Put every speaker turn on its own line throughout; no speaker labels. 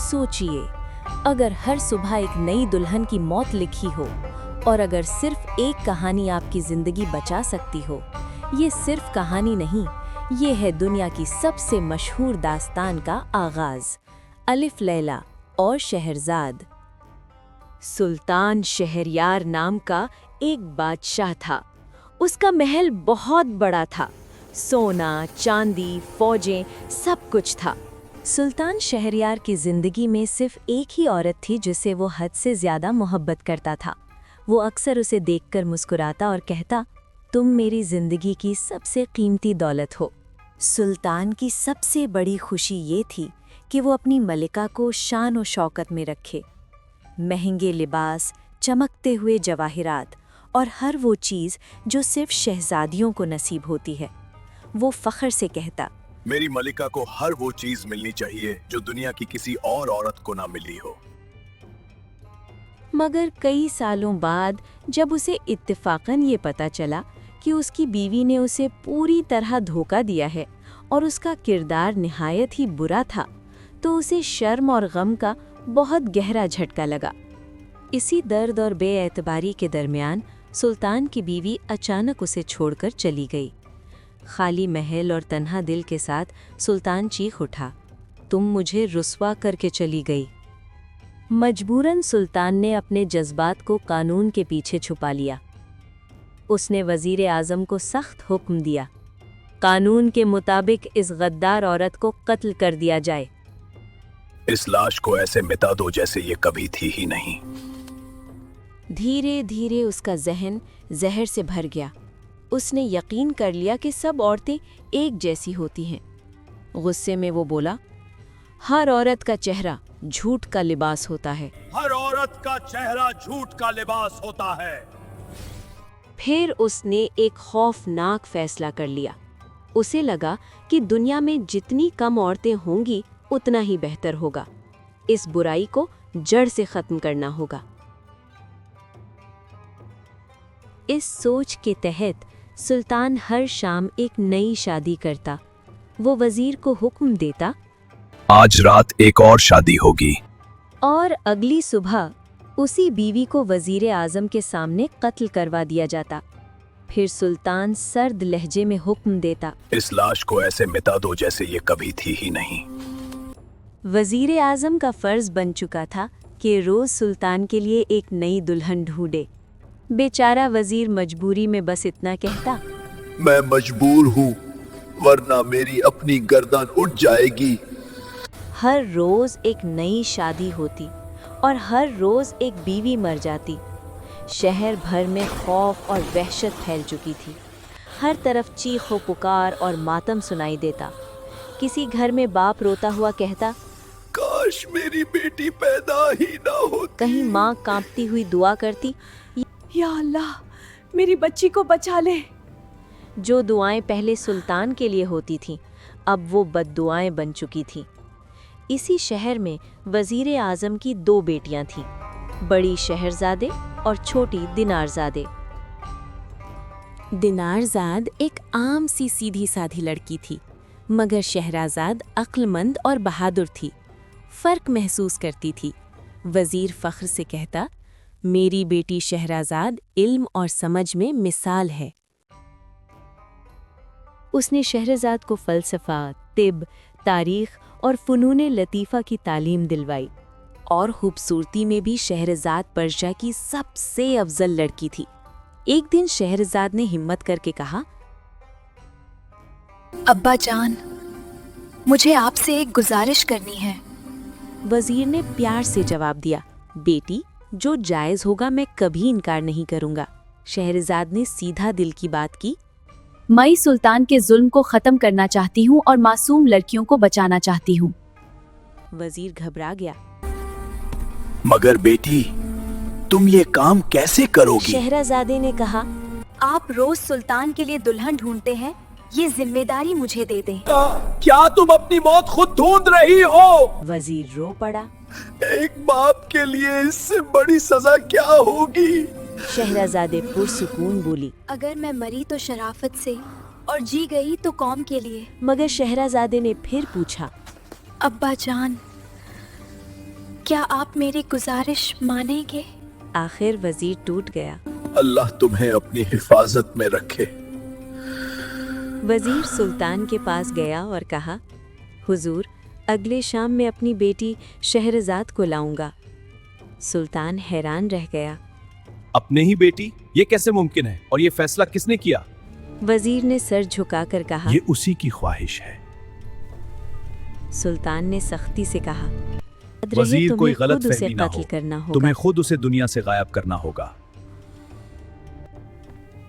सोचिए, अगर हर सुबह एक नई दुल्हन की मौत लिखी हो और अगर सिर्फ एक कहानी आपकी जिंदगी बचा सकती हो, ये सिर्फ कहानी नहीं, ये है दुनिया की सबसे मशहूर दास्तान का आगाज, अलिफ लैला और शहरजाद। सुल्तान शहरयार नाम का एक बादशाह था। उसका महल बहुत बड़ा था। सोना, चांदी, फौजें, सब कुछ था। सुल्तान शहरयार की जिंदगी में सिर्फ एक ही औरत थी जिसे वो हद से ज्यादा मोहब्बत करता था। वो अक्सर उसे देखकर मुस्कुराता और कहता, तुम मेरी जिंदगी की सबसे कीमती दौलत हो। सुल्तान की सबसे बड़ी खुशी ये थी कि वो अपनी मलिका को शान और शौकत में रखे। महंगे लिबास, चमकते हुए जवाहिरात और हर वो चीज़ जो सिर्फ शहजादियों को नसीब होती है। वो फख्र से कहता,
मेरी मलिका को हर वो चीज मिलनी चाहिए जो दुनिया की किसी और औरत को ना मिली हो।
मगर कई सालों बाद जब उसे इत्तेफाकन ये पता चला कि उसकी बीवी ने उसे पूरी तरह धोखा दिया है और उसका किरदार निहायत ही बुरा था, तो उसे शर्म और गम का बहुत गहरा झटका लगा। इसी दर्द और बेएतबारी के दरमियान सुल्तान की बीवी अचानक उसे छोड़कर चली गई। खाली महल और तन्हा दिल के साथ सुल्तान चीख उठा, तुम मुझे रुस्वा करके चली गई। मजबूरन सुल्तान ने अपने जज्बात को कानून के पीछे छुपा लिया। उसने वजीर आजम को सख्त हुक्म दिया, कानून के मुताबिक इस गद्दार औरत को कत्ल कर दिया जाए।
इस लाश को ऐसे मिटा दो जैसे ये कभी थी ही नहीं।
धीरे धीरे उसका जहन जहर से भर गया। उसने यकीन कर लिया कि सब औरतें एक जैसी होती हैं। गुस्से में वो बोला, हर औरत का चेहरा झूठ का लिबास होता है।
हर औरत का चेहरा झूठ का लिबास होता है।
फिर उसने एक खौफनाक फैसला कर लिया। उसे लगा कि दुनिया में जितनी कम औरतें होंगी उतना ही बेहतर होगा। इस बुराई को जड़ से खत्म करना होगा। इस सोच के तहत सुल्तान हर शाम एक नई शादी करता। वो वजीर को हुक्म देता,
आज रात एक और शादी होगी।
और अगली सुबह उसी बीवी को वजीर आजम के सामने कत्ल करवा दिया जाता। फिर सुल्तान सर्द लहजे में हुक्म देता,
इस लाश को ऐसे मिटा दो जैसे ये कभी थी ही नहीं।
वजीर आजम का फर्ज बन चुका था कि रोज सुल्तान के लिए एक नई दुल्हन ढूंढे। बेचारा वजीर मजबूरी में बस इतना कहता,
मैं मजबूर हूँ, वरना मेरी अपनी गर्दन उठ जाएगी।
हर रोज एक नई शादी होती और हर रोज एक बीवी मर जाती। शहर भर में खौफ और वहशत फैल चुकी थी। हर तरफ चीखो पुकार और मातम सुनाई देता। किसी घर में बाप रोता हुआ कहता,
काश मेरी बेटी पैदा ही ना होती।
कहीं माँ कांपती हुई दुआ करती,
या अल्लाह, मेरी बच्ची को बचा ले।
जो दुआएं पहले सुल्तान के लिए होती थीं, अब वो बद्दुआएं बन चुकी थीं। इसी शहर में वजीर आजम की 2 बेटियां थीं, बड़ी शहरजादे और छोटी दिनारजादे। दिनारजाद एक आम सी सीधी साधी लड़की थी, मगर शहरजाद अक्लमंद और बहादुर थी। फर्क महसूस करती थी। वजीर फख्र से कहता, मेरी बेटी शहरजाद इल्म और समझ में मिसाल है। उसने शहरजाद को फ़लसफ़ा, तिब, तारीख़ और फ़नून लतीफ़ा की तालीम दिलवाई और खूबसूरती में भी शहरजाद पर्शिया की सबसे अफजल लड़की थी। एक दिन शहरजाद ने हिम्मत करके कहा,
अब्बा जान, मुझे आपसे एक गुजारिश करनी है।
वजीर ने प्यार से जवाब दिया, बेटी, जो जायज़ होगा मैं कभी इनकार नहीं करूँगा। शहरजाद ने सीधा दिल की बात की,
मैं सुल्तान के जुल्म को ख़त्म करना चाहती हूँ और मासूम लड़कियों को बचाना चाहती हूँ।
वजीर घबरा गया।
मगर बेटी, तुम ये काम कैसे करोगी?
शहरजादे ने कहा,
आप रोज सुल्तान के लिए दुल्हन ढूंढते हैं, ये जिम्मेदारी मुझे दे दें।
क्या तुम अपनी मौत खुद ढूंढ रही हो?
वजीर रो पड़ा।
एक बाप के लिए इससे बड़ी सजा क्या होगी?
शहरजादे पुरसुकून बोली,
अगर मैं मरी तो शराफत से और जी गई तो कौम के लिए।
मगर शहरजादे ने फिर पूछा,
अब्बा जान,
کیا آپ میری گزارش مانیں گے؟
آخر وزیر ٹوٹ گیا۔
اللہ تمہیں اپنی حفاظت میں رکھے۔
وزیر سلطان کے پاس گیا اور کہا، حضور، اگلے شام میں اپنی بیٹی شہرزاد کو لاؤں گا۔ سلطان حیران رہ گیا۔
اپنے ہی بیٹی؟ یہ کیسے ممکن ہے؟ اور یہ فیصلہ کس نے کیا؟
وزیر نے سر جھکا کر کہا،
یہ اسی کی خواہش ہے۔
سلطان نے سختی سے کہا،
وزیر کوئی غلط
خود اسے
فہمی نہ
قتل
ہو،
کرنا ہوگا۔
تمہیں خود اسے دنیا سے غائب کرنا ہوگا۔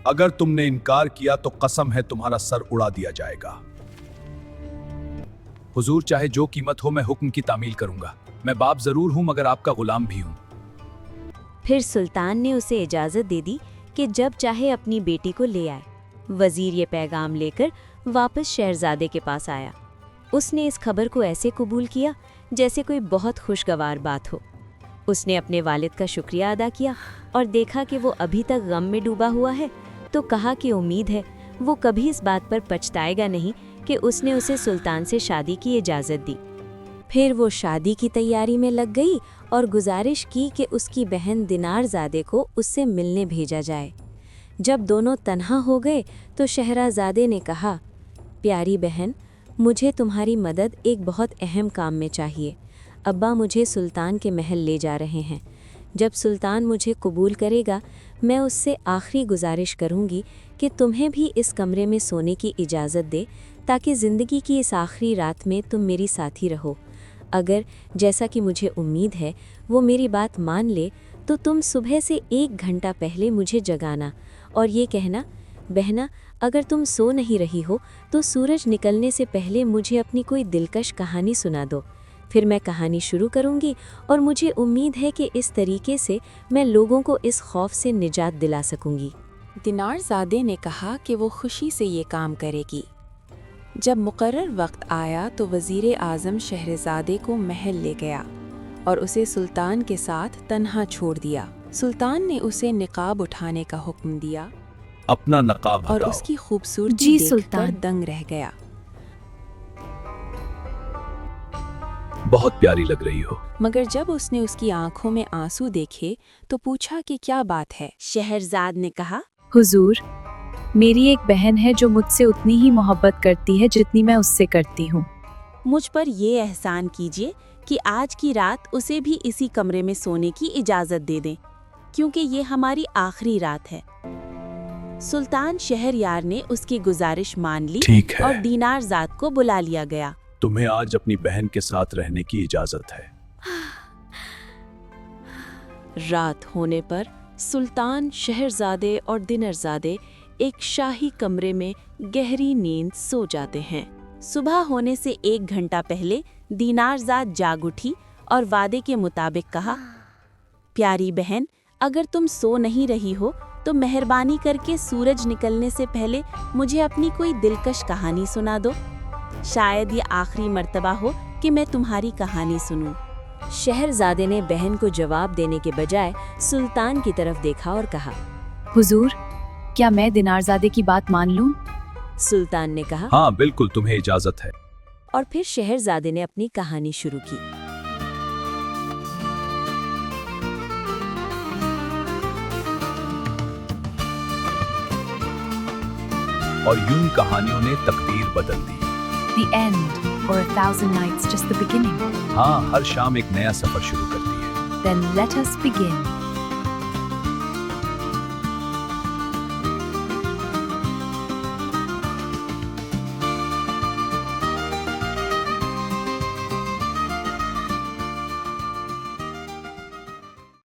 اگر تم نے انکار کیا تو قسم ہے تمہارا سر اڑا دیا جائے گا۔ حضور، چاہے جو قیمت ہو میں حکم کی تعمیل کروں گا۔ میں باپ ضرور ہوں مگر آپ کا غلام بھی ہوں۔
پھر سلطان نے اسے اجازت دے دی کہ جب چاہے اپنی بیٹی کو لے آئے۔ وزیر یہ پیغام لے کر واپس شہرزادے کے پاس آیا۔ اس نے اس خبر کو ایسے قبول کیا جیسے کوئی بہت خوشگوار بات ہو۔ اس نے اپنے والد کا شکریہ ادا کیا اور دیکھا کہ وہ ابھی تک غم میں ڈوبا ہوا ہے، تو کہا کہ امید ہے وہ کبھی اس بات پر پچھتائے گا نہیں کہ اس نے اسے سلطان سے شادی کی اجازت دی۔ پھر وہ شادی کی تیاری میں لگ گئی اور گزارش کی کہ اس کی بہن دینار زادے کو اس سے ملنے بھیجا جائے۔ جب دونوں تنہا ہو گئے تو شہرزادے نے کہا، پیاری بہن، مجھے تمہاری مدد ایک بہت اہم کام میں چاہیے۔ ابا مجھے سلطان کے محل لے جا رہے ہیں۔ جب سلطان مجھے قبول کرے گا، میں اس سے آخری گزارش کروں گی کہ تمہیں بھی اس کمرے میں سونے کی اجازت دے تاکہ زندگی کی اس آخری رات میں تم میری ساتھی رہو۔ اگر، جیسا کہ مجھے امید ہے، وہ میری بات مان لے تو تم صبح سے 1 گھنٹہ پہلے مجھے جگانا اور یہ کہنا، بہنا، اگر تم سو نہیں رہی ہو تو سورج نکلنے سے پہلے مجھے اپنی کوئی دلکش کہانی سنا دو۔ پھر میں کہانی شروع کروں گی اور مجھے امید ہے کہ اس طریقے سے میں لوگوں کو اس خوف سے نجات دلا سکوں گی۔
دینار زادے نے کہا کہ وہ خوشی سے یہ کام کرے گی۔ جب مقرر وقت آیا تو وزیر اعظم شہرزادے کو محل لے گیا اور اسے سلطان کے ساتھ تنہا چھوڑ دیا۔ سلطان نے اسے نقاب اٹھانے کا حکم دیا
اپنا نقاب
اور
ہٹاؤ۔
اس کی خوبصورتی
جی
دیکھ
سلطان۔
کر دنگ رہ گیا۔
بہت پیاری لگ رہی ہو۔
مگر جب اس نے اس کی آنکھوں میں آنسو دیکھے تو پوچھا کہ کیا بات ہے۔
شہرزاد نے کہا،
حضور، میری ایک بہن ہے جو مجھ سے اتنی ہی محبت کرتی ہے جتنی میں اس سے کرتی ہوں۔
مجھ پر یہ احسان کیجیے کہ آج کی رات اسے بھی اسی کمرے میں سونے کی اجازت دے دیں، کیونکہ یہ ہماری آخری رات ہے۔ سلطان شہریار نے اس کی گزارش مان لی
ٹھیک ہے،
اور دینار زاد کو بلا لیا گیا۔
تمہیں آج اپنی بہن کے ساتھ رہنے کی اجازت ہے۔
رات ہونے پر سلطان، شہرزادے اور دینرزادے ایک شاہی کمرے میں گہری نیند سو جاتے ہیں۔ صبح ہونے سے 1 گھنٹہ پہلے دینار زاد جاگ اٹھی اور وعدے کے مطابق کہا، پیاری بہن، اگر تم سو نہیں رہی ہو تو مہربانی کر کے سورج نکلنے سے پہلے مجھے اپنی کوئی دلکش کہانی سنا دو۔ شاید یہ آخری مرتبہ ہو کہ میں تمہاری کہانی سنوں۔
شہرزادے نے بہن کو جواب دینے کے بجائے سلطان کی طرف دیکھا اور کہا،
حضور، کیا میں دینار زادے کی بات مان لوں؟
سلطان نے کہا،
ہاں بالکل، تمہیں اجازت ہے۔
اور پھر شہرزادے نے اپنی کہانی شروع کی۔
اور یوں کہانیوں نے تقدیر بدل دی۔
The end, or 1000 nights just the beginning.
ہاں، ہر شام ایک نیا سفر شروع کرتی ہے۔
Then let us begin.